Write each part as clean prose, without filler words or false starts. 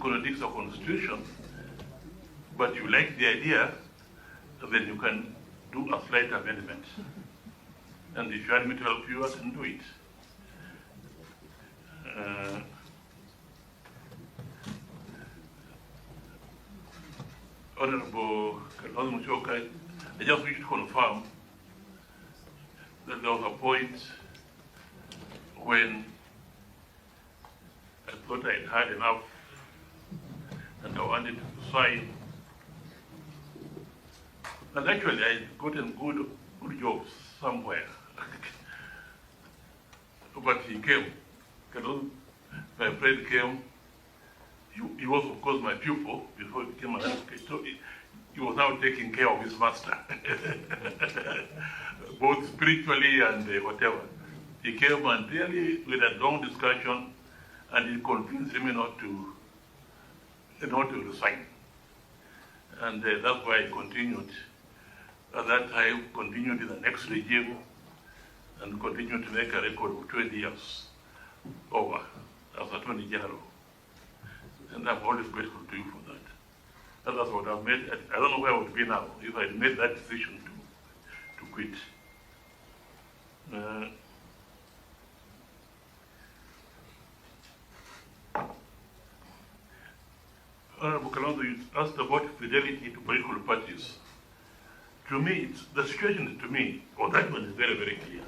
contradicts the constitution, but you like the idea, then you can do a slight amendment. And if you want me to help you, I can do it. Honorable Kalonzo Musyoka, I just wish to confirm that there was a point when I thought I'd had enough and I wanted to sign. And actually, I'd gotten good jobs somewhere. But he came. My friend came. He was, of course, my pupil before he became an advocate. So he was now taking care of his master, both spiritually and whatever. He came and really, with a long discussion, and he convinced me not to resign. And that's why I continued. At that time, continued in the next regime, and continued to make a record of 20 years over as Attorney General. And I'm always grateful to you for that. And that's what I've made. I don't know where I would be now if I had made that decision to quit. Honorable Kalonzo, you asked about fidelity to political parties. To me, the situation to me, or that one is very, very clear.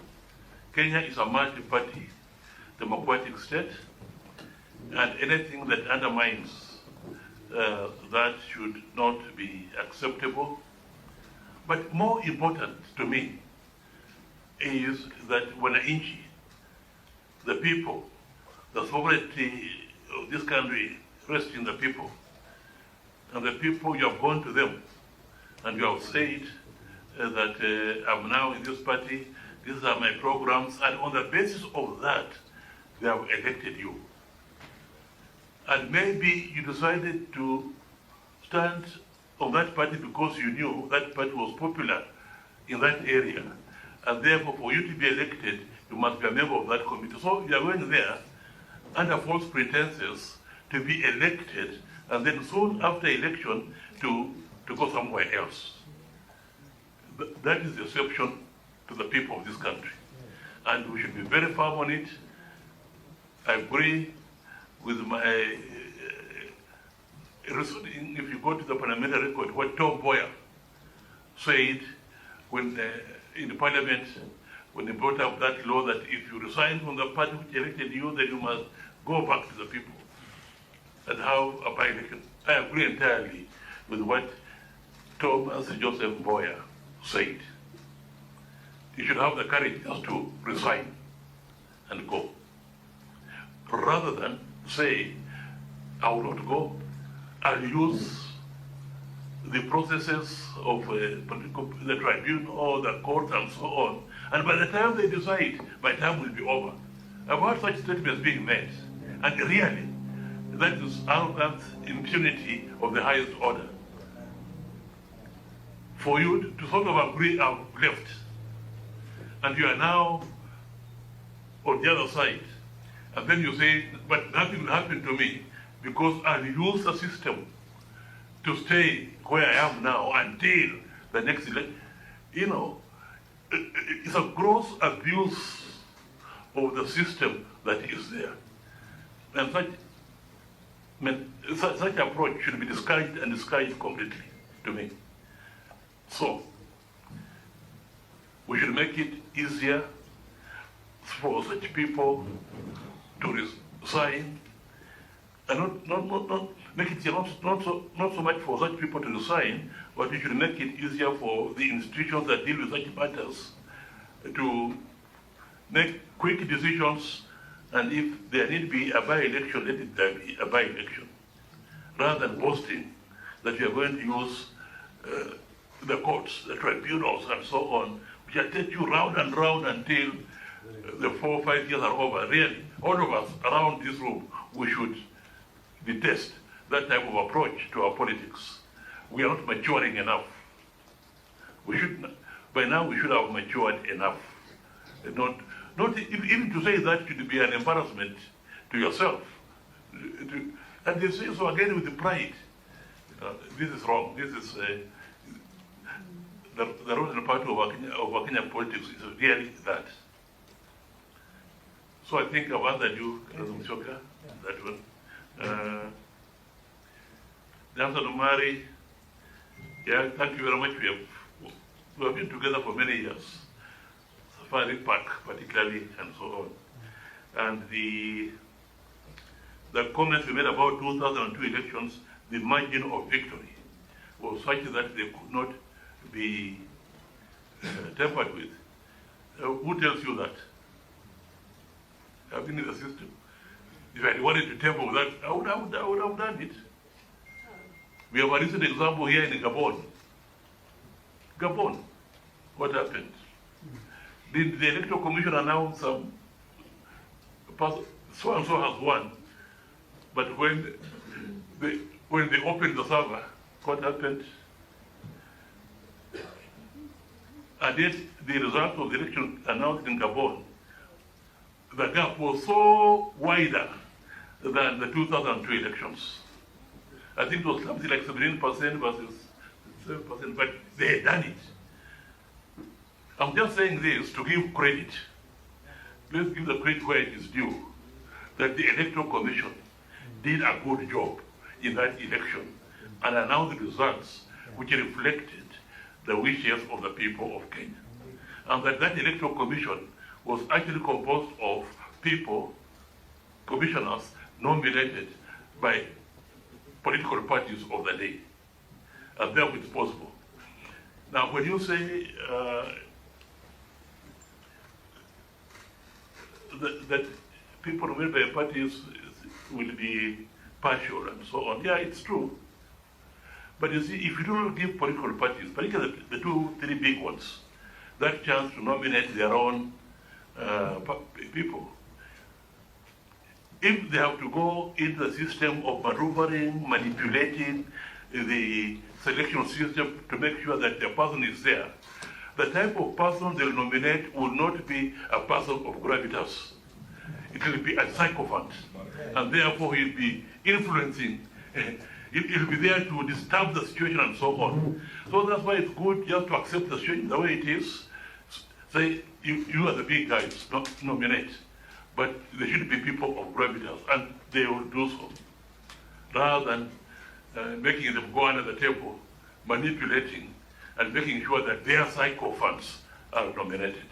Kenya is a multi-party democratic state, and anything that undermines that should not be acceptable. But more important to me is that wananchi, the people, the sovereignty of this country rests in the people. And the people, you have gone to them and you have said that I'm now in this party, these are my programs, and on the basis of that, they have elected you. And maybe you decided to stand on that party because you knew that party was popular in that area. And therefore, for you to be elected, you must be a member of that committee. So you are going there under false pretenses to be elected, and then soon after election to go somewhere else. That is deception to the people of this country. And we should be very firm on it. I agree with my, if you go to the parliamentary record, what Tom Mboya said when in the parliament, when they brought up that law that if you resign from the party which elected you, then you must go back to the people and have a by-election. I agree entirely with what Thomas Joseph Mboya said. You should have the courage just to resign and go, rather than say, I will not go. I'll use the processes of the tribunal or the court and so on. And by the time they decide, my time will be over. I've heard such statements being made. And really, that is arrogance, impunity of the highest order. For you to sort of agree, I've left. And you are now on the other side. And then you say, but nothing will happen to me because I'll use the system to stay where I am now until the next election. You know, it's a gross abuse of the system that is there. And such approach should be discouraged and discouraged completely to me. So, we should make it easier for such people to resign, and not make it not so much for such people to resign, but we should make it easier for the institutions that deal with such matters to make quick decisions, and if there need be a by-election, let it be a by-election, rather than boasting that we are going to use the courts, the tribunals, and so on, which will take you round and round until the 4 or 5 years are over. Really, all of us around this room, we should detest that type of approach to our politics. We are not maturing enough. We should, by now, we should have matured enough. Not even to say that should be an embarrassment to yourself. And they say so again with the pride. This is wrong. This is the rotten part of our Kenya politics is really that. So I think I've answered you, Mshoka, that one. Johnson Omari, yeah, thank you very much. We have been together for many years. Safari Park, particularly, and so on. And the comments we made about 2002 elections, the margin of victory was such that they could not be tampered with. Who tells you that? I've been in the system. If I wanted to tamper with that, I would have done it. We have a recent example here in Gabon. Gabon, what happened? Did the Electoral Commission announce so and so has won? But when they opened the server, what happened? And yet the result of the election announced in Gabon, the gap was so wider than the 2002 elections. I think it was something like 17% versus 7%, but they had done it. I'm just saying this to give credit. Let's give the credit where it is due, that the Electoral Commission did a good job in that election and announced the results which reflected the wishes of the people of Kenya. And that Electoral Commission was actually composed of people, commissioners, nominated by political parties of the day. And therefore it's possible. Now, when you say that people nominated by parties will be partial and so on, yeah, it's true. But you see, if you do not give political parties, particularly the 2-3 big ones, that chance to nominate their own people, if they have to go into the system of maneuvering, manipulating the selection system to make sure that the person is there, the type of person they'll nominate will not be a person of gravitas. It will be a sycophant, and therefore he'll be influencing. He'll be there to disturb the situation and so on. So that's why it's good just to accept the situation the way it is. Say, you are the big guys, nominate. But there should be people of gravitas, and they will do so. Rather than making them go under the table, manipulating, and making sure that their sycophants are nominated.